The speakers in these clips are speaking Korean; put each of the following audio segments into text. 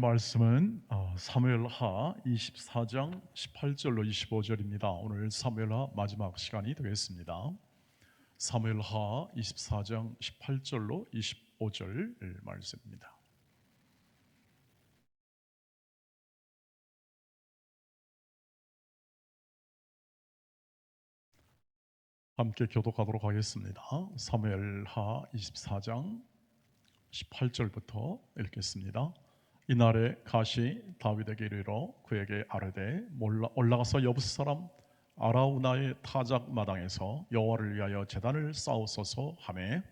말씀은 사무엘하 24장 18절로 25절입니다. 오늘 사무엘하 마지막 시간이 되겠습니다. 사무엘하 24장 18절로 25절 말씀입니다. 함께 교독하도록 하겠습니다. 사무엘하 24장 18절부터 읽겠습니다. 이날에 갓이 다윗에게 이르러 그에게 아뢰되 올라가서 여부스 사람 아라우나의 타작 마당에서 여호와를 위하여 제단을 쌓으소서 하매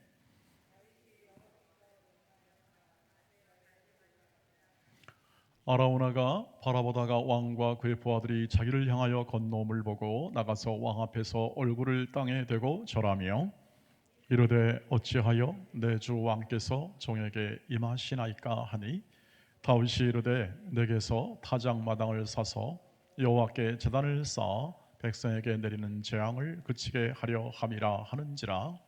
아라우나가 바라보다가 왕과 그의 부하들이 자기를 향하여 건너옴을 보고 나가서 왕 앞에서 얼굴을 땅에 대고 절하며 이르되 어찌하여 내 주 왕께서 종에게 임하시나이까 하니 다윗이 이르되 내게서 타작 마당을 사서 여호와께 제단을 쌓아 백성에게 내리는 재앙을 그치게 하려 함이라 하는지라.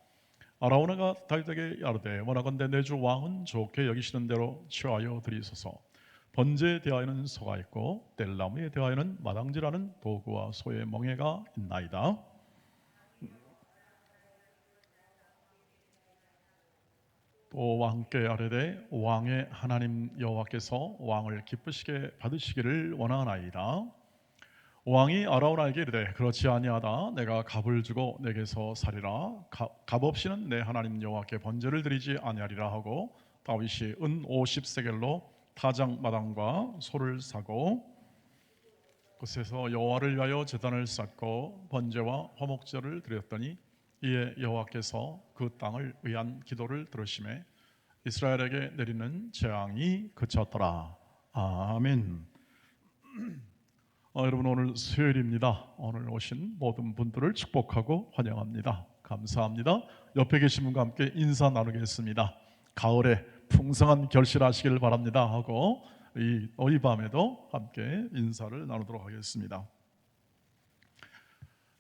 아라우나가 다윗에게 아뢰되 원하건대 내 주 왕은 좋게 여기시는 대로 취하여 드리소서. 번제에 대하여는 소가 있고 뗄나무에 대하여는 마당질하는 도구와 소의 멍에가 있나이다. 또 왕께 아뢰되 왕의 하나님 여호와께서 왕을 기쁘시게 받으시기를 원하나이다. 왕이 아라우나에게 이르되 그렇지 아니하다. 내가 값을 주고 내게서 사리라. 값 없이는 내 하나님 여호와께 번제를 드리지 아니하리라 하고 다윗이 은 50세겔로 타작 마당과 소를 사고 그곳에서 여호와를 위하여 제단을 쌓고 번제와 화목제를 드렸더니 이에 여호와께서 그 땅을 위한 기도를 들으시매 이스라엘에게 내리는 재앙이 그쳤더라. 아멘. 여러분 오늘 수요일입니다. 오늘 오신 모든 분들을 축복하고 환영합니다. 감사합니다. 옆에 계신 분과 함께 인사 나누겠습니다. 가을에 풍성한 결실하시길 바랍니다 하고 이 밤에도 함께 인사를 나누도록 하겠습니다.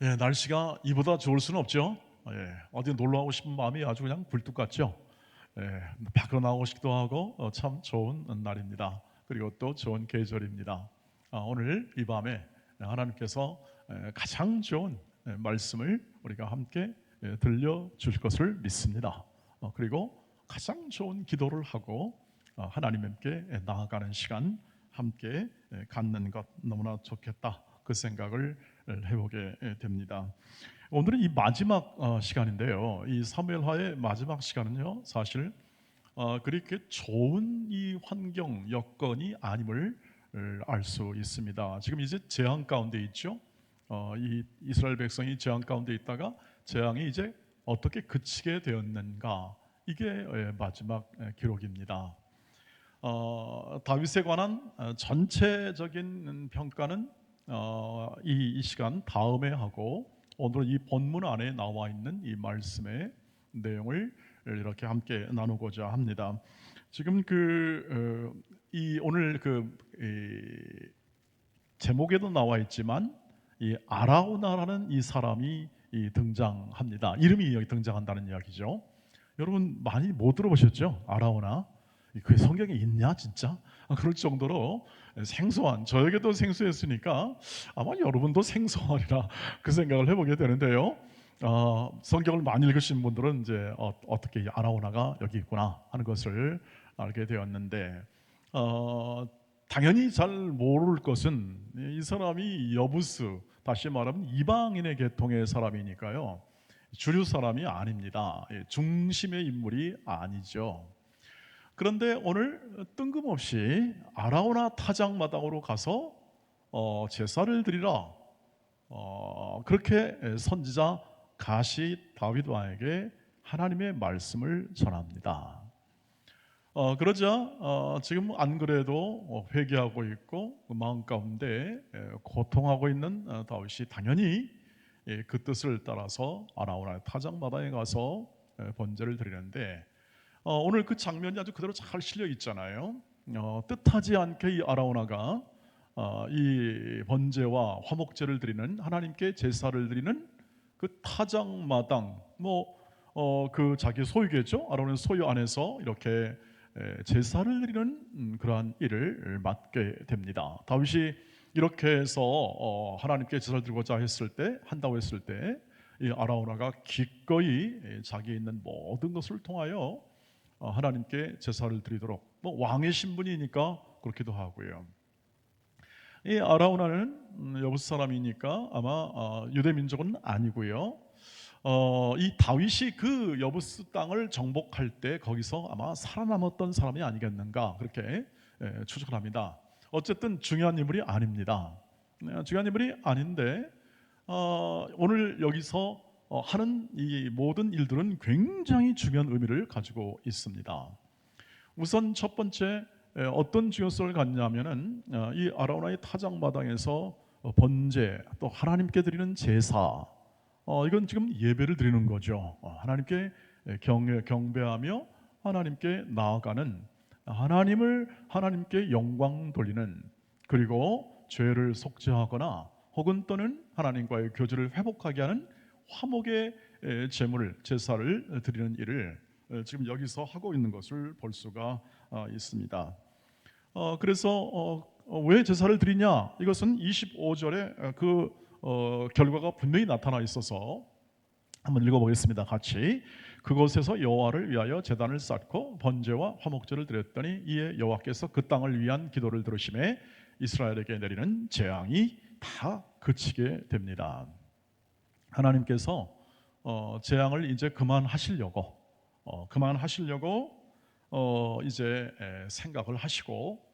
날씨가 이보다 좋을 수는 없죠. 어디 놀러 가고 싶은 마음이 아주 그냥 굴뚝 같죠. 밖으로 나오고 싶기도 하고 참 좋은 날입니다. 그리고 또 좋은 계절입니다. 오늘 이 밤에 하나님께서 가장 좋은 말씀을 우리가 함께 들려주실 것을 믿습니다. 그리고 가장 좋은 기도를 하고 하나님께 나아가는 시간 함께 갖는 것 너무나 좋겠다. 그 생각을 해보게 됩니다. 오늘은 이 마지막 시간인데요. 이 사무엘하의 마지막 시간은요, 사실 그렇게 좋은 이 환경 여건이 아님을 알 수 있습니다. 지금 이제 재앙 가운데 있죠. 이 이스라엘 백성이 재앙 가운데 있다가 재앙이 이제 어떻게 그치게 되었는가, 이게 마지막 기록입니다. 다윗에 관한 전체적인 평가는 이 시간 다음에 하고 오늘 이 본문 안에 나와 있는 이 말씀의 내용을 이렇게 함께 나누고자 합니다. 지금 오늘 제목에도 나와 있지만 이 아라우나라는 이 사람이 등장합니다. 이름이 여기 등장한다는 이야기죠. 여러분 많이 못 들어보셨죠? 아라우나. 그 성경에 있냐 진짜? 그럴 정도로 생소한, 저에게도 생소했으니까 아마 여러분도 생소하리라 그 생각을 해보게 되는데요. 성경을 많이 읽으신 분들은 이제 어떻게 아라우나가 여기 있구나 하는 것을 알게 되었는데 당연히 잘 모를 것은 이 사람이 여부스, 다시 말하면 이방인의 계통의 사람이니까요, 주류 사람이 아닙니다. 중심의 인물이 아니죠. 그런데 오늘 뜬금없이 아라우나 타작 마당으로 가서 제사를 드리라, 그렇게 선지자 갓이 다윗 왕에게 하나님의 말씀을 전합니다. 그러자 지금 안 그래도 회개하고 있고 마음 가운데 고통하고 있는 다윗이 당연히 그 뜻을 따라서 아라우나 타작 마당에 가서 번제를 드리는데 오늘 그 장면이 아주 그대로 잘 실려 있잖아요. 뜻하지 않게 이 아라우나가 이 번제와 화목제를 드리는, 하나님께 제사를 드리는 그 타작 마당, 그 자기 소유겠죠. 아라우나의 소유 안에서 이렇게 제사를 드리는 그러한 일을 맡게 됩니다. 다윗이 이렇게 해서 하나님께 제사를 드리고자 한다고 했을 때 이 아라우나가 기꺼이 자기 있는 모든 것을 통하여 하나님께 제사를 드리도록, 왕의 신분이니까 그렇기도 하고요. 이 아라우나는 여부스 사람이니까 아마 유대 민족은 아니고요. 이 다윗이 그 여부스 땅을 정복할 때 거기서 아마 살아남았던 사람이 아니겠는가 그렇게 추측을 합니다. 어쨌든 중요한 인물이 아닙니다. 중요한 인물이 아닌데 오늘 여기서 하는 이 모든 일들은 굉장히 중요한 의미를 가지고 있습니다. 우선 첫 번째 어떤 중요성을 갖냐면은 이 아라우나의 타작마당에서 번제 또 하나님께 드리는 제사, 이건 지금 예배를 드리는 거죠. 하나님께 경배하며 하나님께 나아가는, 하나님께 영광 돌리는, 그리고 죄를 속죄하거나 혹은 또는 하나님과의 교제를 회복하게 하는 화목의 제사를 드리는 일을 지금 여기서 하고 있는 것을 볼 수가 있습니다. 그래서 왜 제사를 드리냐? 이것은 25절에 그 결과가 분명히 나타나 있어서 한번 읽어보겠습니다. 같이. 그곳에서 여호와를 위하여 제단을 쌓고 번제와 화목제를 드렸더니 이에 여호와께서 그 땅을 위한 기도를 들으심에 이스라엘에게 내리는 재앙이 다 그치게 됩니다. 하나님께서 재앙을 이제 그만하시려고 이제 생각을 하시고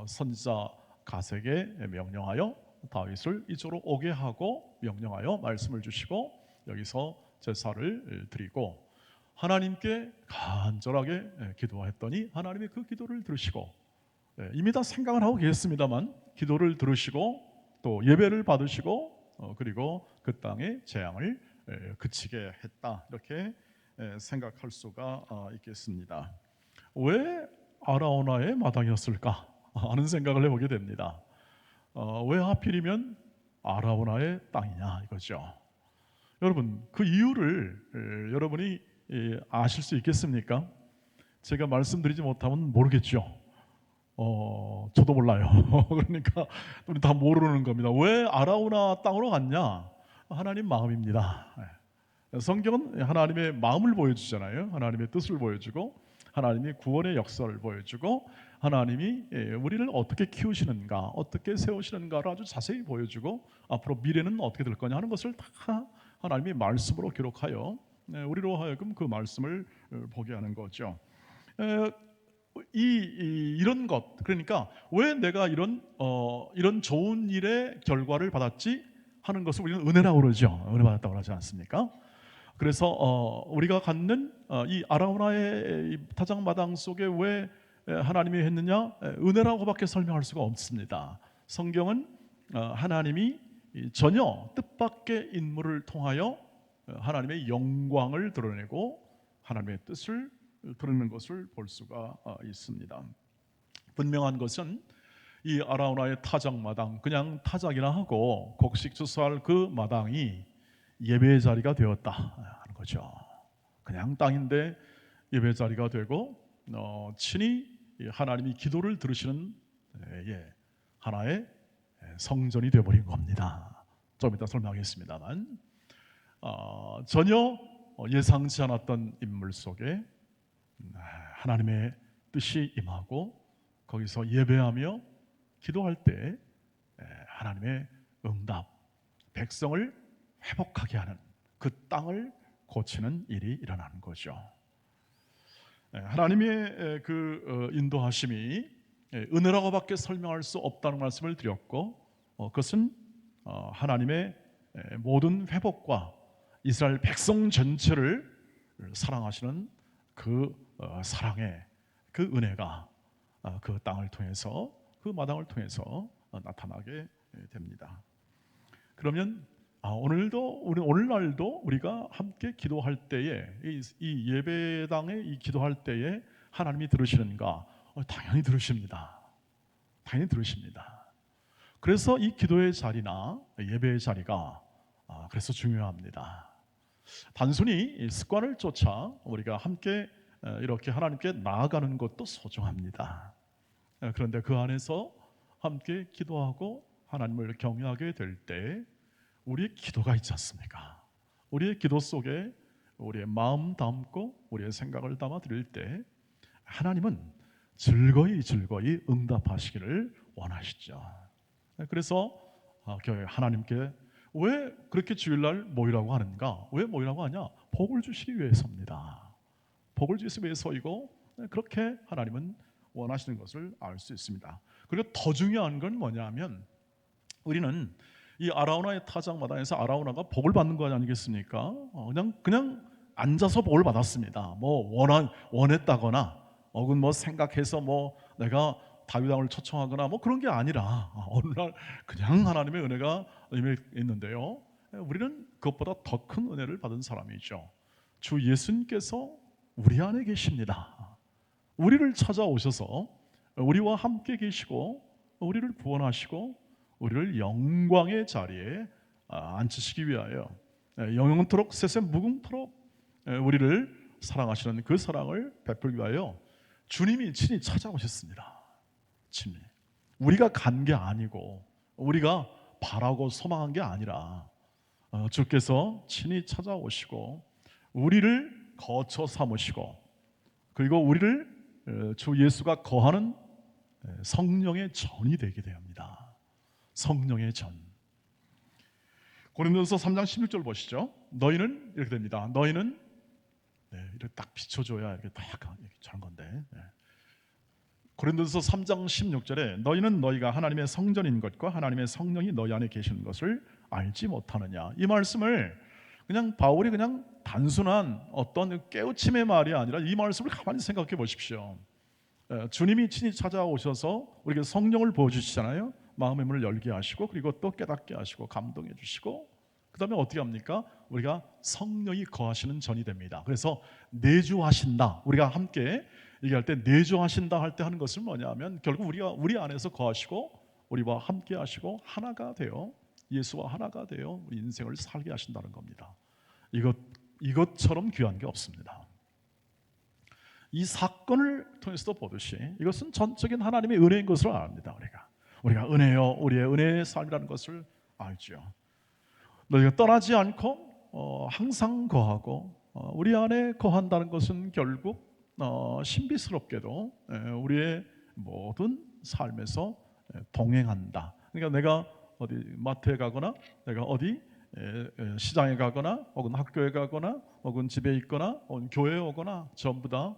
선지자 갓에게 명령하여 다윗을 이쪽으로 오게 하고 명령하여 말씀을 주시고 여기서 제사를 드리고 하나님께 간절하게 기도했더니 하나님이 그 기도를 들으시고, 이미 다 생각을 하고 계셨습니다만 기도를 들으시고 또 예배를 받으시고 그리고 그 땅의 재앙을 그치게 했다, 이렇게 생각할 수가 있겠습니다. 왜 아라우나의 마당이었을까 하는 생각을 해보게 됩니다. 왜 하필이면 아라우나의 땅이냐 이거죠. 여러분, 그 이유를 여러분이 아실 수 있겠습니까? 제가 말씀드리지 못하면 모르겠죠. 저도 몰라요. 그러니까 우리 다 모르는 겁니다. 왜 아라우나 땅으로 갔냐? 하나님 마음입니다. 성경은 하나님의 마음을 보여주잖아요. 하나님의 뜻을 보여주고 하나님이 구원의 역사를 보여주고 하나님이 우리를 어떻게 키우시는가, 어떻게 세우시는가를 아주 자세히 보여주고 앞으로 미래는 어떻게 될 거냐 하는 것을 다 하나님의 말씀으로 기록하여 우리로 하여금 그 말씀을 보게 하는 거죠. 이런 것, 그러니까 왜 내가 이런 좋은 일의 결과를 받았지 하는 것을 우리는 은혜라고 그러죠. 은혜 받았다고 하지 않습니까? 그래서 우리가 갖는 이 아라우나의 타작마당 속에 왜 하나님이 했느냐, 은혜라고밖에 설명할 수가 없습니다. 성경은 하나님이 전혀 뜻밖의 인물을 통하여 하나님의 영광을 드러내고 하나님의 뜻을 드러내는 것을 볼 수가 있습니다. 분명한 것은 이 아라우나의 타작마당, 그냥 타작이나 하고 곡식 주소할 그 마당이 예배의 자리가 되었다 하는 거죠. 그냥 땅인데 예배 자리가 되고 친히 하나님이 기도를 들으시는 하나의 성전이 되어버린 겁니다. 좀 이따 설명하겠습니다만 전혀 예상치 않았던 인물 속에 하나님의 뜻이 임하고 거기서 예배하며 기도할 때 하나님의 응답, 백성을 회복하게 하는, 그 땅을 고치는 일이 일어나는 거죠. 하나님의 그 인도하심이 은혜라고밖에 설명할 수 없다는 말씀을 드렸고, 그것은 하나님의 모든 회복과 이스라엘 백성 전체를 사랑하시는 그 사랑의 그 은혜가 그 땅을 통해서, 그 마당을 통해서 나타나게 됩니다. 그러면 오늘날도 우리가 함께 기도할 때에 이 예배당에 이 기도할 때에 하나님이 들으시는가? 당연히 들으십니다. 당연히 들으십니다. 그래서 이 기도의 자리나 예배의 자리가 그래서 중요합니다. 단순히 습관을 쫓아 우리가 함께 이렇게 하나님께 나아가는 것도 소중합니다. 그런데 그 안에서 함께 기도하고 하나님을 경외하게 될 때 우리의 기도가 있지 않습니까? 우리의 기도 속에 우리의 마음 담고 우리의 생각을 담아 드릴 때 하나님은 즐거이 응답하시기를 원하시죠. 그래서 교회 하나님께 왜 그렇게 주일날 모이라고 하는가? 왜 모이라고 하냐? 복을 주시기 위해서입니다. 복을 주시기 위해서이고 그렇게 하나님은 원하시는 것을 알 수 있습니다. 그리고 더 중요한 건 뭐냐면 우리는 이 아라우나의 타작마당에서 아라우나가 복을 받는 거 아니겠습니까? 그냥 앉아서 복을 받았습니다. 뭐 원했다거나 혹은 뭐 생각해서 뭐 내가 다윗 왕을 초청하거나 뭐 그런 게 아니라 어느 날 그냥 하나님의 은혜가 임했는데요. 우리는 그것보다 더 큰 은혜를 받은 사람이죠. 주 예수님께서 우리 안에 계십니다. 우리를 찾아오셔서 우리와 함께 계시고 우리를 구원하시고 우리를 영광의 자리에 앉히시기 위하여 영영토록 세세 무궁토록 우리를 사랑하시는 그 사랑을 베풀기 위하여 주님이 친히 찾아오셨습니다. 친히 우리가 간 게 아니고 우리가 바라고 소망한 게 아니라 주께서 친히 찾아오시고 우리를 거처 삼으시고 그리고 우리를 주 예수가 거하는 성령의 전이 되게 됩니다. 성령의 전. 고린도서 3장 16절 보시죠. 너희는 이렇게 됩니다. 너희는 이렇게 딱 비춰줘야 이렇게 딱 하는 건데. 고린도서 3장 16절에 너희는 너희가 하나님의 성전인 것과 하나님의 성령이 너희 안에 계시는 것을 알지 못하느냐. 이 말씀을 그냥 바울이 그냥 단순한 어떤 깨우침의 말이 아니라 이 말씀을 가만히 생각해 보십시오. 주님이 친히 찾아오셔서 우리에게 성령을 부어주시잖아요. 마음의 문을 열게 하시고 그리고 또 깨닫게 하시고 감동해 주시고 그 다음에 어떻게 합니까? 우리가 성령이 거하시는 전이 됩니다. 그래서 내주하신다. 우리가 함께 얘기할 때 내주하신다 할 때 하는 것은 뭐냐면 결국 우리 안에서 거하시고 우리와 함께 하시고 하나가 되어 예수와 하나가 되어 우리 인생을 살게 하신다는 겁니다. 이것처럼 귀한 게 없습니다. 이 사건을 통해서도 보듯이 이것은 전적인 하나님의 은혜인 것을 압니다. 우리가 은혜요 우리의 은혜의 삶이라는 것을 알죠. 너희가 떠나지 않고 항상 거하고 우리 안에 거한다는 것은 결국 신비스럽게도 우리의 모든 삶에서 동행한다. 그러니까 내가 어디 마트에 가거나 내가 어디 시장에 가거나 혹은 학교에 가거나 혹은 집에 있거나 혹은 교회에 오거나 전부 다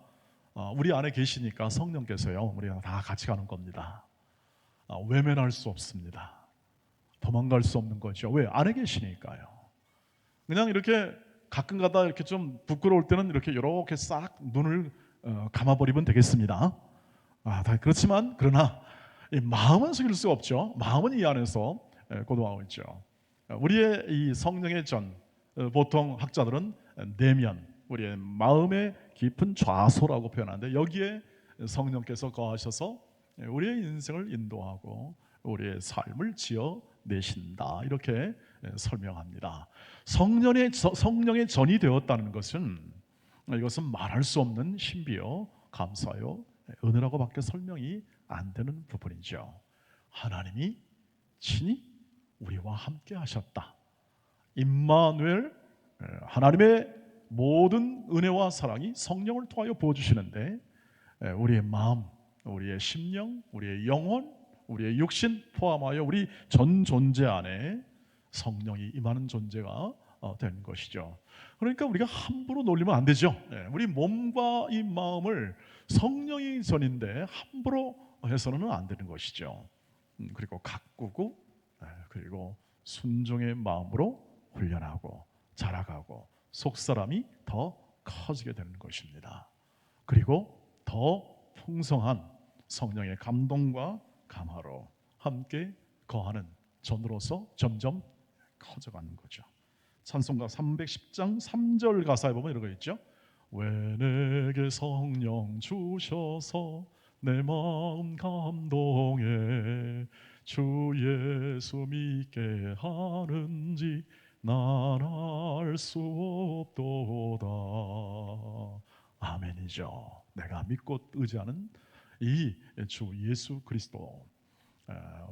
우리 안에 계시니까 성령께서요 우리가 다 같이 가는 겁니다. 외면할 수 없습니다. 도망갈 수 없는 거죠. 왜? 안에 계시니까요. 그냥 이렇게 가끔가다 이렇게 좀 부끄러울 때는 이렇게 싹 눈을 감아버리면 되겠습니다. 그렇지만 그러나 이 마음은 속일 수 없죠. 마음은 이 안에서 고도하고 있죠. 우리의 이 성령의 전 보통 학자들은 내면 우리의 마음의 깊은 좌소라고 표현하는데 여기에 성령께서 거하셔서 우리의 인생을 인도하고 우리의 삶을 지어내신다 이렇게 설명합니다. 성령의 전이 되었다는 것은 이것은 말할 수 없는 신비요 감사요 은혜라고 밖에 설명이 안 되는 부분이죠. 하나님이 친히 우리와 함께 하셨다. 임마누엘 하나님의 모든 은혜와 사랑이 성령을 통하여 부어주시는데 우리의 마음, 우리의 심령, 우리의 영혼, 우리의 육신 포함하여 우리 전 존재 안에 성령이 임하는 존재가 된 것이죠. 그러니까 우리가 함부로 놀리면 안 되죠. 우리 몸과 이 마음을 성령이 전인데 함부로 해서는 안 되는 것이죠. 그리고 가꾸고 그리고 순종의 마음으로 훈련하고 자라가고 속사람이 더 커지게 되는 것입니다. 그리고 더 풍성한 성령의 감동과 감화로 함께 거하는 전으로서 점점 커져가는 거죠. 찬송가 310장 3절 가사에 보면 이런 거 있죠. 왜 내게 성령 주셔서 내 마음 감동해 주 예수 믿게 하는지 난 알 수 없도다. 아멘이죠. 내가 믿고 의지하는 이 주 예수 그리스도,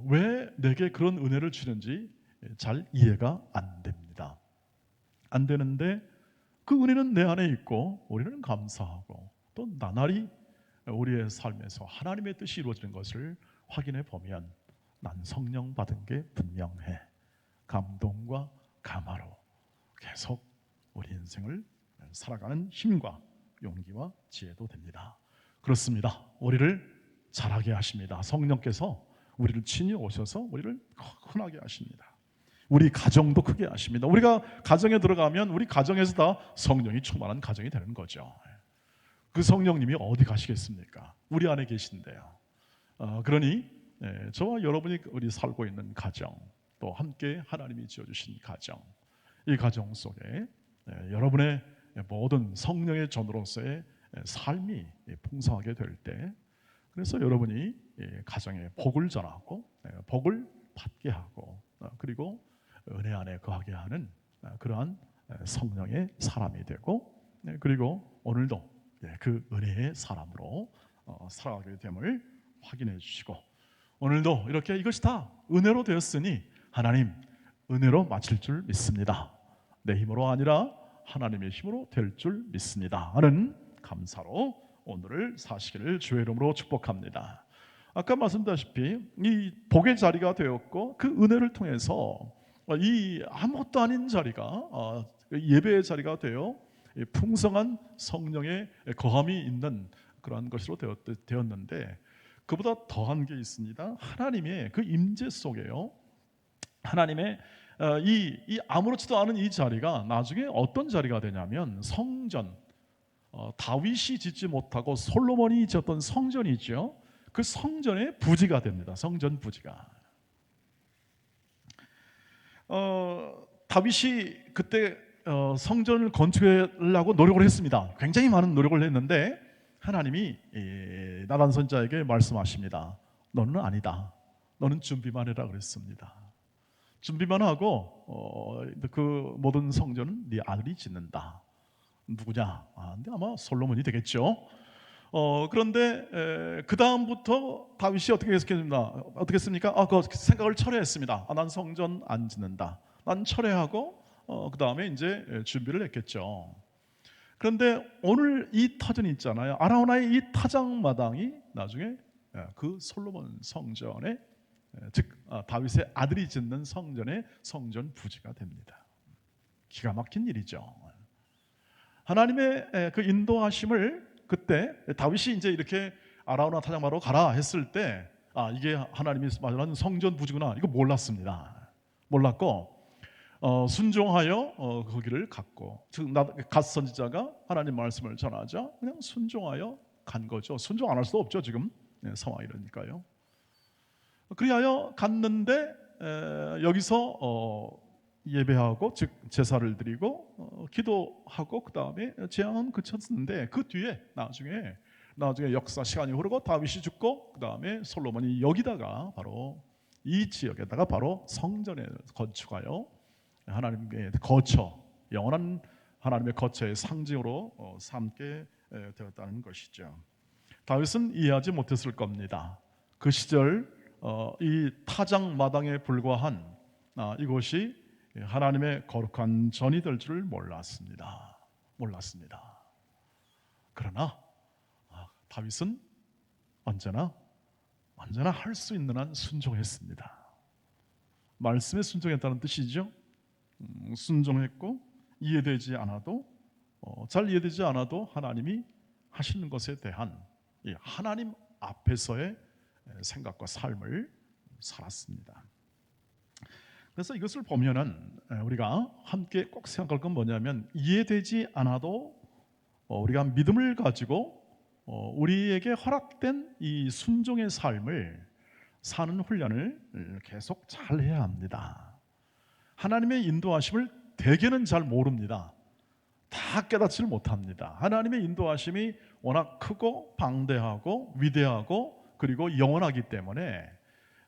왜 내게 그런 은혜를 주는지 잘 이해가 안 됩니다. 안 되는데 그 은혜는 내 안에 있고 우리는 감사하고 또 나날이 우리의 삶에서 하나님의 뜻이 이루어지는 것을 확인해 보면 난 성령 받은 게 분명해. 감동과 감화로 계속 우리 인생을 살아가는 힘과 용기와 지혜도 됩니다. 그렇습니다. 우리를 잘하게 하십니다. 성령께서 우리를 친히 오셔서 우리를 흔하게 하십니다. 우리 가정도 크게 하십니다. 우리가 가정에 들어가면 우리 가정에서 다 성령이 충만한 가정이 되는 거죠. 그 성령님이 어디 가시겠습니까? 우리 안에 계신데요. 그러니 저와 여러분이 우리 살고 있는 가정, 또 함께 하나님이 지어주신 가정, 이 가정 속에 여러분의 모든 성령의 전으로서의 삶이 풍성하게 될 때, 그래서 여러분이 가정에 복을 전하고 복을 받게 하고 그리고 은혜 안에 거하게 하는 그러한 성령의 사람이 되고, 그리고 오늘도 그 은혜의 사람으로 살아가게 됨을 확인해 주시고, 오늘도 이렇게 이것이 다 은혜로 되었으니 하나님 은혜로 마칠 줄 믿습니다. 내 힘으로 아니라 하나님의 힘으로 될 줄 믿습니다 하는 감사로 오늘을 사시기를 주의 이름으로 축복합니다. 아까 말씀드렸다시피 이 복의 자리가 되었고, 그 은혜를 통해서 이 아무것도 아닌 자리가 예배의 자리가 되어 풍성한 성령의 거함이 있는 그러한 것으로 되었는데, 그보다 더한 게 있습니다. 하나님의 그 임재 속에요, 하나님의 이 아무렇지도 않은 이 자리가 나중에 어떤 자리가 되냐면 성전, 다윗이 짓지 못하고 솔로몬이 지었던 성전이죠. 그 성전의 부지가 됩니다. 성전 부지가. 다윗이 그때 성전을 건축하려고 노력을 했습니다. 굉장히 많은 노력을 했는데 하나님이 나단 선지자에게 말씀하십니다. 너는 아니다. 너는 준비만 해라 그랬습니다. 준비만 하고 그 모든 성전은 네 아들이 짓는다. 누구냐? 근데 아마 솔로몬이 되겠죠. 그런데 그 다음부터 다윗이 어떻게 했습니까? 그 생각을 철회했습니다. 난 성전 안 짓는다. 난 철회하고 그 다음에 이제 준비를 했겠죠. 그런데 오늘 이 터전이 있잖아요. 아라우나의 이 타작마당이 나중에 그 솔로몬 성전의, 즉 다윗의 아들이 짓는 성전의 성전 부지가 됩니다. 기가 막힌 일이죠. 하나님의 그 인도하심을 그때 다윗이 이제 이렇게 아라우나 타작마로 가라 했을 때 이게 하나님이 말하는 성전 부지구나, 이거 몰랐습니다. 몰랐고 순종하여 거기를 갔고, 즉 갓 선지자가 하나님 말씀을 전하자 그냥 순종하여 간 거죠. 순종 안 할 수도 없죠, 지금 상황이 이러니까요. 그리하여 갔는데 여기서 예배하고, 즉 제사를 드리고 기도하고 그 다음에 재앙은 그쳤는데, 그 뒤에 나중에 역사 시간이 흐르고 다윗이 죽고 그 다음에 솔로몬이 여기다가 바로 이 지역에다가 바로 성전을 건축하여 하나님의 거처, 영원한 하나님의 거처의 상징으로 삼게 되었다는 것이죠. 다윗은 이해하지 못했을 겁니다. 그 시절 이 타작 마당에 불과한 이곳이 하나님의 거룩한 전이 될 줄을 몰랐습니다. 그러나 다윗은 언제나 할 수 있는 한 순종했습니다. 말씀에 순종했다는 뜻이죠. 순종했고, 잘 이해되지 않아도 하나님이 하시는 것에 대한 이 하나님 앞에서의 생각과 삶을 살았습니다. 그래서 이것을 보면은 우리가 함께 꼭 생각할 건 뭐냐면, 이해되지 않아도 우리가 믿음을 가지고 우리에게 허락된 이 순종의 삶을 사는 훈련을 계속 잘 해야 합니다. 하나님의 인도하심을 대개는 잘 모릅니다. 다 깨닫지를 못합니다. 하나님의 인도하심이 워낙 크고 방대하고 위대하고 그리고 영원하기 때문에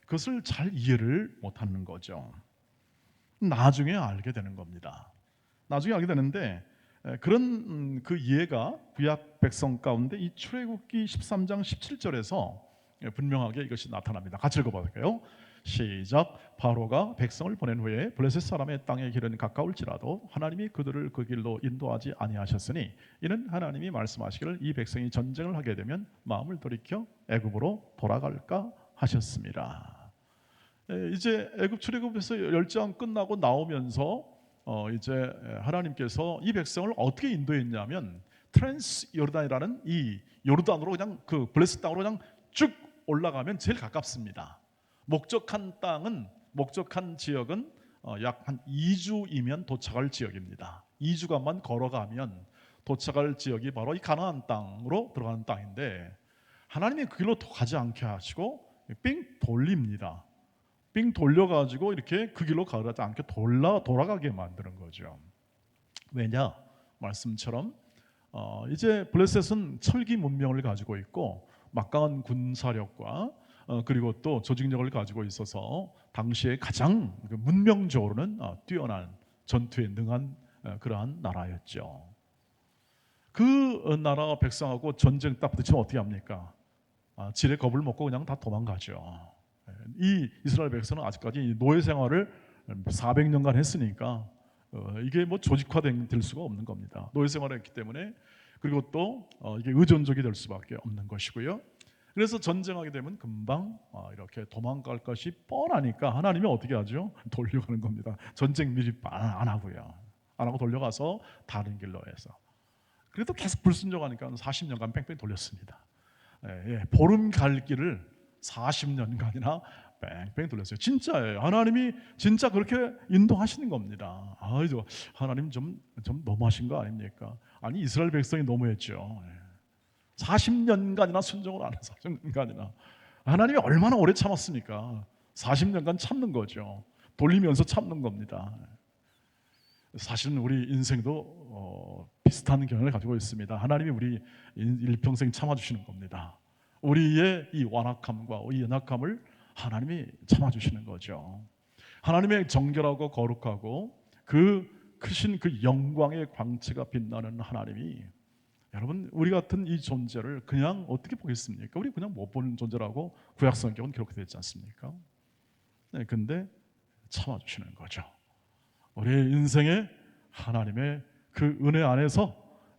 그것을 잘 이해를 못하는 거죠. 나중에 알게 되는 겁니다. 나중에 알게 되는데 그런 그 이해가 구약 백성 가운데 이 출애굽기 13장 17절에서 분명하게 이것이 나타납니다. 같이 읽어볼게요. 시작. 바로가 백성을 보낸 후에 블레셋 사람의 땅의 길은 가까울지라도 하나님이 그들을 그 길로 인도하지 아니하셨으니 이는 하나님이 말씀하시기를 이 백성이 전쟁을 하게 되면 마음을 돌이켜 애굽으로 돌아갈까 하셨습니다. 이제 애굽 출애굽에서 열장 끝나고 나오면서 이제 하나님께서 이 백성을 어떻게 인도했냐면 트랜스 요르단이라는 이 요르단으로 그냥 그 블레셋 땅으로 그냥 쭉 올라가면 제일 가깝습니다. 목적한 지역은 약 한 2주이면 도착할 지역입니다. 2주간만 걸어가면 도착할 지역이 바로 이 가나안 땅으로 들어가는 땅인데 하나님이 그 길로 가지 않게 하시고 삥 돌립니다. 삥 돌려가지고 이렇게 그 길로 가지 않게 돌아가게 만드는 거죠. 왜냐? 말씀처럼 이제 블레셋은 철기 문명을 가지고 있고 막강한 군사력과 그리고 또 조직력을 가지고 있어서 당시에 가장 문명적으로는 뛰어난 전투에 능한 그러한 나라였죠. 그 나라 백성하고 전쟁 딱 붙으면 어떻게 합니까? 지레 겁을 먹고 그냥 다 도망가죠. 이 이스라엘 백성은 아직까지 노예 생활을 400년간 했으니까 이게 뭐 조직화될 수가 없는 겁니다. 노예 생활을 했기 때문에. 그리고 또 이게 의존적이 될 수밖에 없는 것이고요. 그래서 전쟁하게 되면 금방 이렇게 도망갈 것이 뻔하니까 하나님이 어떻게 하죠? 돌려가는 겁니다. 전쟁 미리 안 하고요. 안 하고 돌려가서 다른 길로 해서. 그래도 계속 불순종하니까 40년간 뺑뺑 돌렸습니다. 보름 갈 길을 40년간이나 뺑뺑 돌렸어요. 진짜예요. 하나님이 진짜 그렇게 인도하시는 겁니다. 하나님 좀 너무하신 거 아닙니까? 아니 이스라엘 백성이 너무했죠. 40년간이나 순종을 안 해서 40년간이나 하나님이 얼마나 오래 참았습니까? 40년간 참는 거죠. 돌리면서 참는 겁니다. 사실은 우리 인생도 비슷한 경향을 가지고 있습니다. 하나님이 우리 일평생 참아주시는 겁니다. 우리의 이 완악함과 이 연약함을 하나님이 참아주시는 거죠. 하나님의 정결하고 거룩하고 그 크신 그 영광의 광채가 빛나는 하나님이 여러분 우리 같은 이 존재를 그냥 어떻게 보겠습니까? 우리 그냥 못 보는 존재라고 구약 성경은 기록되어 있지 않습니까? 근데 참아주시는 거죠. 우리의 인생에 하나님의 그 은혜 안에서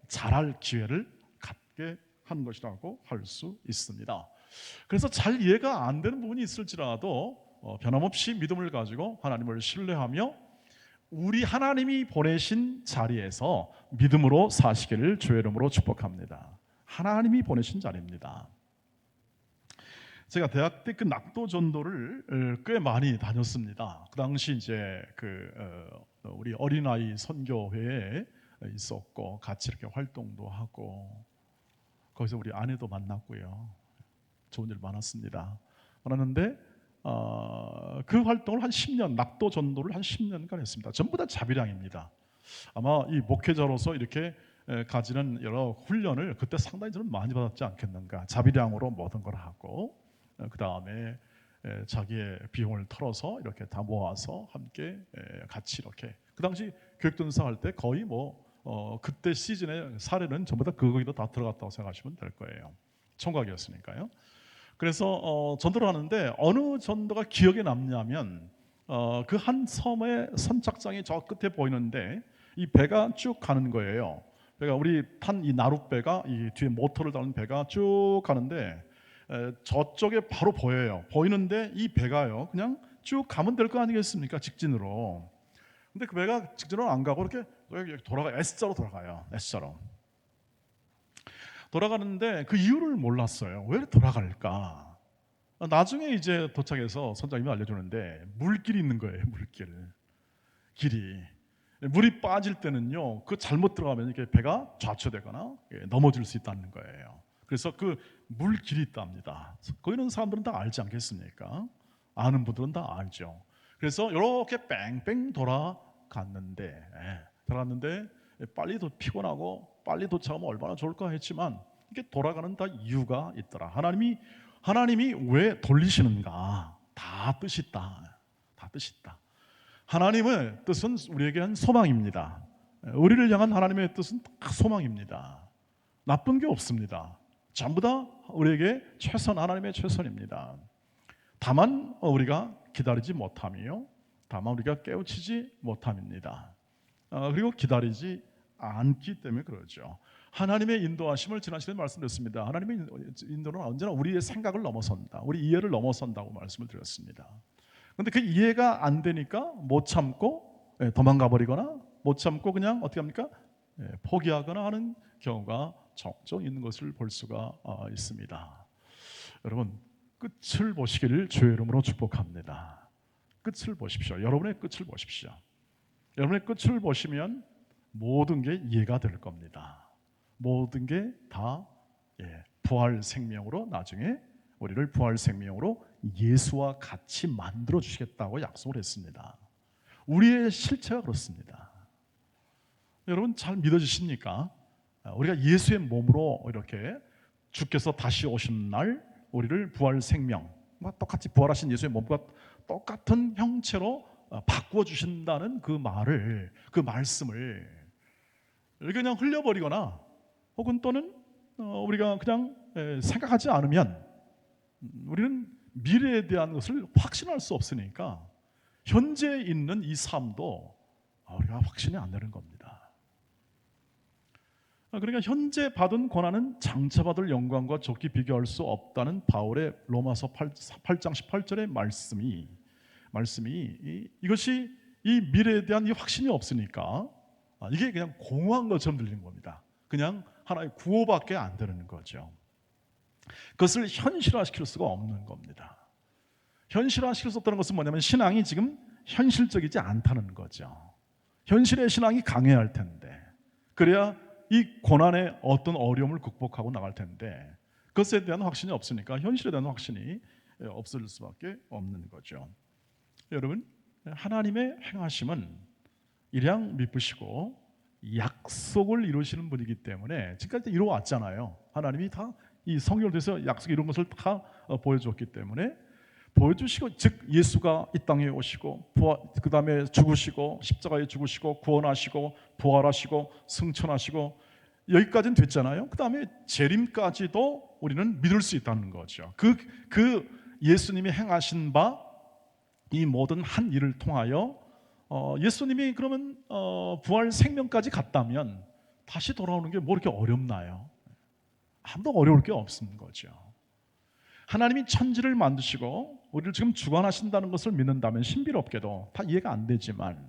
자랄 기회를 갖게 하는 것이라고 할 수 있습니다. 그래서 잘 이해가 안 되는 부분이 있을지라도 변함없이 믿음을 가지고 하나님을 신뢰하며 우리 하나님이 보내신 자리에서 믿음으로 사시기를 주의 이름으로 축복합니다. 하나님이 보내신 자리입니다. 제가 대학 때 그 낙도 전도를 꽤 많이 다녔습니다. 그 당시 이제 우리 어린아이 선교회에 있었고 같이 이렇게 활동도 하고 거기서 우리 아내도 만났고요. 좋은 일 많았습니다. 그러는데 그 활동을 한 10년, 낙도 전도를 한 10년간 했습니다. 전부 다 자비량입니다. 아마 이 목회자로서 이렇게 가지는 여러 훈련을 그때 상당히 저는 많이 받았지 않겠는가. 자비량으로 모든 걸 하고 그 다음에 자기의 비용을 털어서 이렇게 다 모아서 함께 같이 이렇게 그 당시 교육전사 할 때 거의 그때 시즌의 사례는 전부 다 거기도 다 들어갔다고 생각하시면 될 거예요. 총각이었으니까요. 그래서 전도를 하는데 어느 전도가 기억에 남냐면 그 한 섬의 선착장이 저 끝에 보이는데 이 배가 쭉 가는 거예요. 배가 우리 탄 이 나룻배가 이 뒤에 모터를 달는 배가 쭉 가는데 저쪽에 바로 보여요. 보이는데 이 배가요 그냥 쭉 가면 될 거 아니겠습니까? 직진으로. 근데 그 배가 직진으로 안 가고 이렇게 돌아가 S자로 돌아가요. S자로 돌아가는데 그 이유를 몰랐어요. 왜 돌아갈까? 나중에 이제 도착해서 선장님이 알려주는데 물길이 있는 거예요. 길이 물이 빠질 때는요 그 잘못 들어가면 이렇게 배가 좌초되거나 넘어질 수 있다는 거예요. 그래서 그 물길이 있답니다. 거기 있는 사람들은 다 알지 않겠습니까? 아는 분들은 다 알죠. 그래서 이렇게 뺑뺑 돌아갔는데 빨리 더 피곤하고 빨리 도착하면 얼마나 좋을까 했지만 이게 돌아가는 다 이유가 있더라. 하나님이 왜 돌리시는가? 다 뜻이 있다. 하나님의 뜻은 우리에게 한 소망입니다. 우리를 향한 하나님의 뜻은 다 소망입니다. 나쁜 게 없습니다. 전부 다 우리에게 최선, 하나님의 최선입니다. 다만 우리가 기다리지 못함이요, 다만 우리가 깨우치지 못함입니다. 그리고 기다리지 않기 때문에 그러죠. 하나님의 인도하심을 지난 시간에 말씀드렸습니다. 하나님의 인도는 언제나 우리의 생각을 넘어선다, 우리 이해를 넘어선다고 말씀을 드렸습니다. 그런데 그 이해가 안 되니까 못 참고 도망가 버리거나, 못 참고 그냥 어떻게 합니까? 포기하거나 하는 경우가 종종 있는 것을 볼 수가 있습니다. 여러분, 끝을 보시기를 주의 이름으로 축복합니다. 끝을 보십시오. 여러분의 끝을 보십시오. 여러분의 끝을 보시면 모든 게 이해가 될 겁니다. 모든 게 다 부활 생명으로, 나중에 우리를 부활 생명으로 예수와 같이 만들어 주시겠다고 약속을 했습니다. 우리의 실체가 그렇습니다. 여러분 잘 믿어지십니까? 우리가 예수의 몸으로 이렇게 주께서 다시 오신 날 우리를 부활 생명과 똑같이 부활하신 예수의 몸과 똑같은 형체로 바꾸어 주신다는 그 말을, 그 말씀을 그냥 흘려버리거나 혹은 또는 우리가 그냥 생각하지 않으면 우리는 미래에 대한 것을 확신할 수 없으니까 현재 있는 이 삶도 우리가 확신이 안 되는 겁니다. 그러니까 현재 받은 고난은 장차 받을 영광과 좋게 비교할 수 없다는 바울의 로마서 8장 18절의 말씀이 이것이 이 미래에 대한 이 확신이 없으니까 이게 그냥 공허한 것처럼 들리는 겁니다. 그냥 하나의 구호밖에 안 되는 거죠. 그것을 현실화시킬 수가 없는 겁니다. 현실화시킬 수 없다는 것은 뭐냐면 신앙이 지금 현실적이지 않다는 거죠. 현실의 신앙이 강해야 할 텐데, 그래야 이 고난의 어떤 어려움을 극복하고 나갈 텐데 그것에 대한 확신이 없으니까 현실에 대한 확신이 없을 수밖에 없는 거죠. 여러분, 하나님의 행하심은 일양 미쁘시고 약속을 이루시는 분이기 때문에 지금까지 이루어왔잖아요. 하나님이 다 이 성경을 통해서 약속 이룬 것을 다 보여줬기 때문에 보여주시고, 즉 예수가 이 땅에 오시고 그 다음에 죽으시고 십자가에 죽으시고 구원하시고 부활하시고 승천하시고 여기까지는 됐잖아요. 그 다음에 재림까지도 우리는 믿을 수 있다는 거죠. 그 예수님이 행하신 바 이 모든 한 일을 통하여 예수님이 그러면 부활 생명까지 갔다면 다시 돌아오는 게 뭐 이렇게 어렵나요? 아무도 어려울 게 없는 거죠. 하나님이 천지를 만드시고 우리를 지금 주관하신다는 것을 믿는다면 신비롭게도 다 이해가 안 되지만,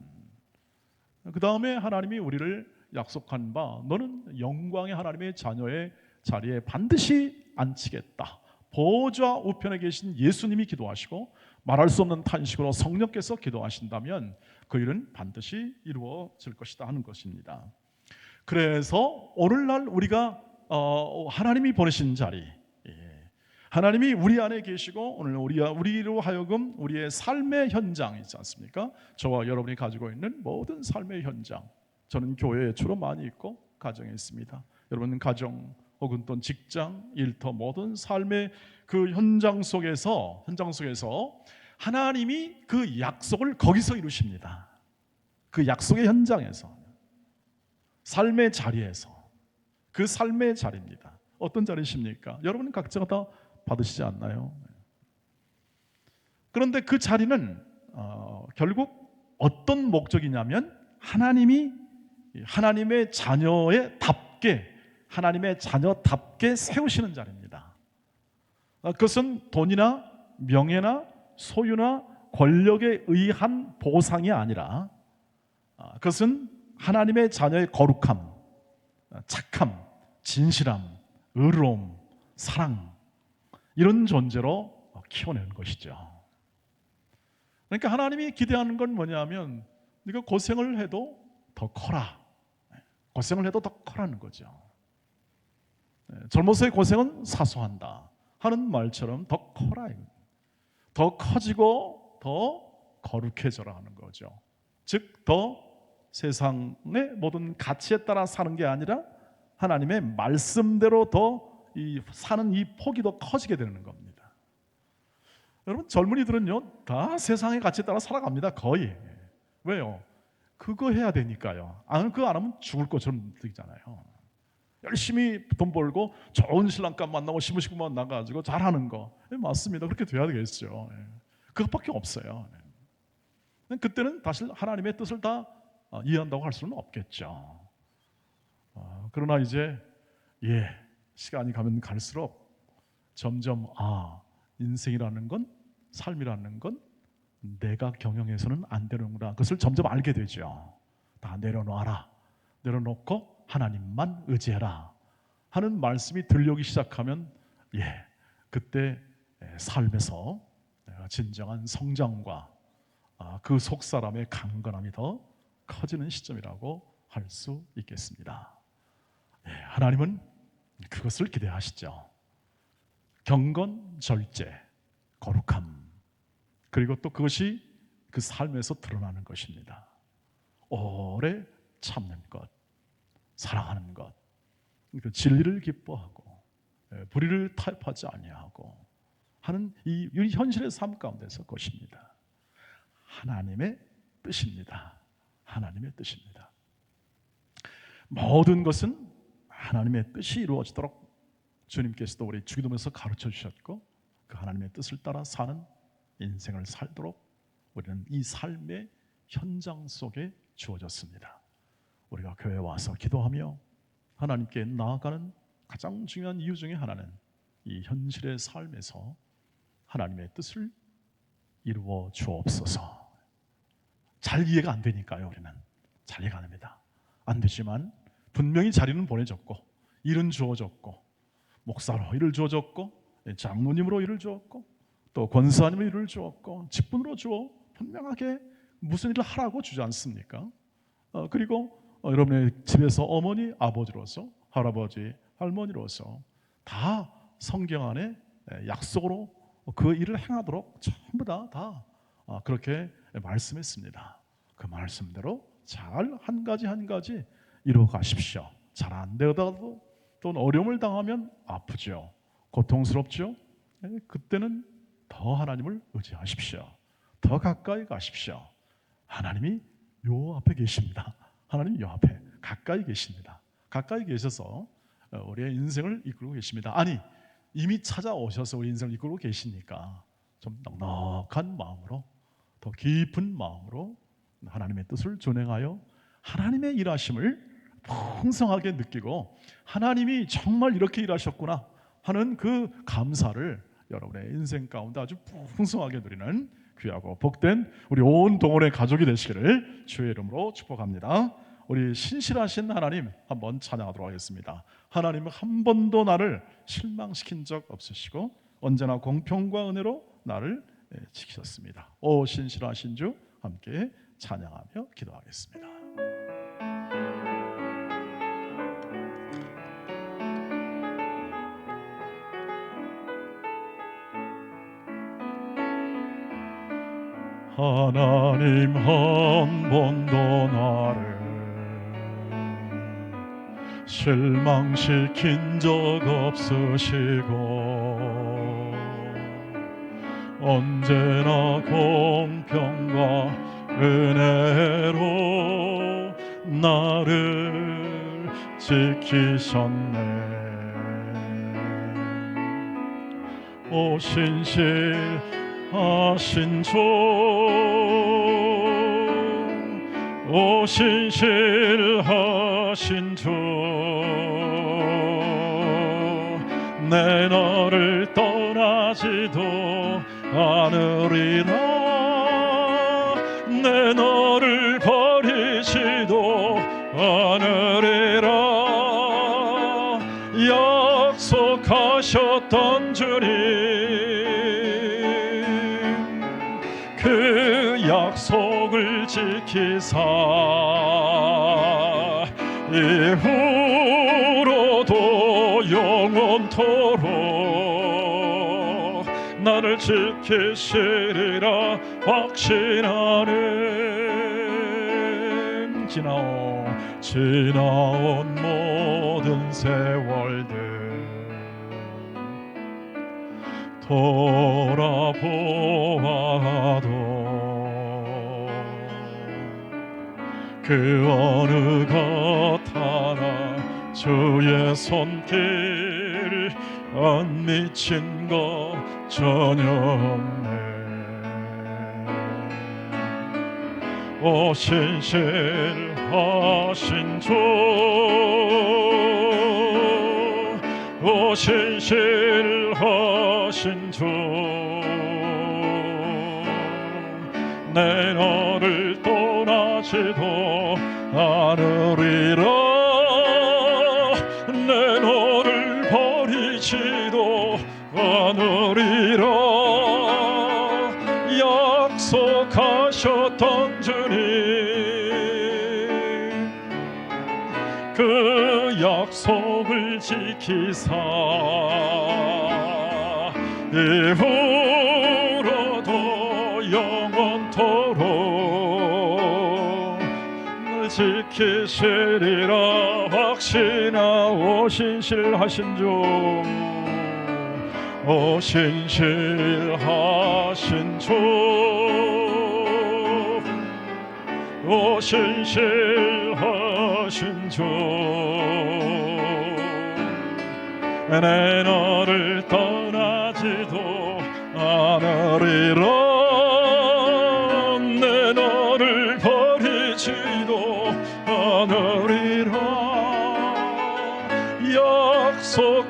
그 다음에 하나님이 우리를 약속한 바 너는 영광의 하나님의 자녀의 자리에 반드시 앉히겠다, 보좌 우편에 계신 예수님이 기도하시고 말할 수 없는 탄식으로 성령께서 기도하신다면 그 일은 반드시 이루어질 것이다 하는 것입니다. 그래서 오늘날 우리가 하나님이 보내신 자리, 하나님이 우리 안에 계시고 오늘 우리로 하여금 우리의 삶의 현장 있지 않습니까? 저와 여러분이 가지고 있는 모든 삶의 현장, 저는 교회에 주로 많이 있고 가정에 있습니다. 여러분은 가정 혹은 또 직장, 일터 모든 삶의 그 현장 속에서 하나님이 그 약속을 거기서 이루십니다. 그 약속의 현장에서, 삶의 자리에서, 그 삶의 자리입니다. 어떤 자리십니까? 여러분은 각자가 다 받으시지 않나요? 그런데 그 자리는 결국 어떤 목적이냐면 하나님의 자녀답게 세우시는 자리입니다. 그것은 돈이나 명예나 소유나 권력에 의한 보상이 아니라 그것은 하나님의 자녀의 거룩함, 착함, 진실함, 의로움, 사랑, 이런 존재로 키워내는 것이죠. 그러니까 하나님이 기대하는 건 뭐냐면 네가 고생을 해도 더 커라, 고생을 해도 더 커라는 거죠. 젊어서의 고생은 사소한다 하는 말처럼 더 커라, 더 커지고 더 거룩해져라 하는 거죠. 즉 더 세상의 모든 가치에 따라 사는 게 아니라 하나님의 말씀대로 더 사는 이 폭이 더 커지게 되는 겁니다. 여러분, 젊은이들은요 다 세상의 가치에 따라 살아갑니다. 거의. 왜요? 그거 해야 되니까요. 그거 안 하면 죽을 것처럼 느끼잖아요. 열심히 돈 벌고 좋은 신랑감 만나고 시무시고 만나가지고 잘하는 거. 맞습니다. 그렇게 돼야 되겠죠. 그것밖에 없어요. 그때는 다시 하나님의 뜻을 다 이해한다고 할 수는 없겠죠. 그러나 이제 시간이 가면 갈수록 점점 인생이라는 건, 삶이라는 건 내가 경영해서는 안 되는구나. 그것을 점점 알게 되죠. 다 내려놔라. 내려놓고 하나님만 의지해라 하는 말씀이 들려오기 시작하면 그때 삶에서 진정한 성장과 그 속사람의 강건함이 더 커지는 시점이라고 할 수 있겠습니다. 하나님은 그것을 기대하시죠. 경건, 절제, 거룩함, 그리고 또 그것이 그 삶에서 드러나는 것입니다. 오래 참는 것, 사랑하는 것, 그 진리를 기뻐하고 불의를 타협하지 아니하고 하는 이 현실의 삶 가운데서 것입니다. 하나님의 뜻입니다. 하나님의 뜻입니다. 모든 것은 하나님의 뜻이 이루어지도록 주님께서도 우리 주기도면서 가르쳐 주셨고, 그 하나님의 뜻을 따라 사는 인생을 살도록 우리는 이 삶의 현장 속에 주어졌습니다. 우리가 교회에 와서 기도하며 하나님께 나아가는 가장 중요한 이유 중에 하나는 이 현실의 삶에서 하나님의 뜻을 이루어 주옵소서. 잘 이해가 안 되니까요. 우리는 잘 이해가 안 됩니다. 안 되지만 분명히 자리는 보내줬고, 일은 주어졌고, 목사로 일을 주어졌고, 장로님으로 일을 주었고, 또 권사님으로 일을 주었고, 직분으로 주어 분명하게 무슨 일을 하라고 주지 않습니까? 그리고 여러분의 집에서 어머니, 아버지로서, 할아버지, 할머니로서 다 성경 안에 약속으로 그 일을 행하도록 전부 다 그렇게 말씀했습니다. 그 말씀대로 잘 한 가지 한 가지 이루어 가십시오. 잘 안 되다가도 또 어려움을 당하면 아프죠. 고통스럽죠. 그때는 더 하나님을 의지하십시오. 더 가까이 가십시오. 하나님이 요 앞에 계십니다. 하나님 요 앞에 가까이 계십니다. 가까이 계셔서 우리의 인생을 이끌고 계십니다. 아니, 이미 찾아오셔서 우리 인생을 이끌고 계시니까 좀 넉넉한 마음으로, 더 깊은 마음으로 하나님의 뜻을 준행하여 하나님의 일하심을 풍성하게 느끼고, 하나님이 정말 이렇게 일하셨구나 하는 그 감사를 여러분의 인생 가운데 아주 풍성하게 누리는 귀하고 복된 우리 온 동원의 가족이 되시기를 주의 이름으로 축복합니다. 우리 신실하신 하나님 한번 찬양하도록 하겠습니다. 하나님은 한 번도 나를 실망시킨 적 없으시고 언제나 공평과 은혜로 나를 지키셨습니다. 오 신실하신 주, 함께 찬양하며 기도하겠습니다. 하나님 한 번도 나를 실망시킨 적 없으시고 언제나 공평과 은혜로 나를 지키셨네. 오 신실하신 주, 오 신실하신 주, 내 너를 떠나지도 않으리라. 내 너를 버리지도 않으리라. 약속하셨던 주님, 그 약속을 지키사 이후로도 영원토록 나를 지키시리라 확신하는 지나온 모든 세월들 돌아보아도 그 어느 것 하나 주의 손길 안 미친 것 전혀 없네. 오 신실하신 주, 오 신실하신 주, 내 너를 떠나지도 않으리라. 내 너를 버리지도 않으리라. 약속하셨던 주님, 그 약속을 지키사 이후로도 영원토록 늘 지키시리라 확신하오. 신실하신 주, 오 신실하신 주, 오 신실하신 주, 내 너를 떠나지도 않으리라. 내 너를 버리지도 않으리라.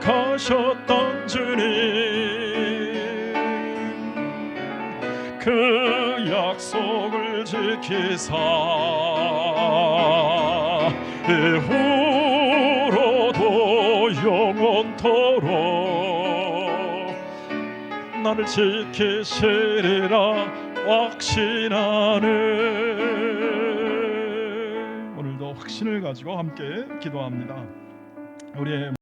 약속하셨던 주님, 그 약속을 지키사 이후로도 영원토록 나를 지키시리라 확신하네. 오늘도 확신을 가지고 함께 기도합니다. 우리의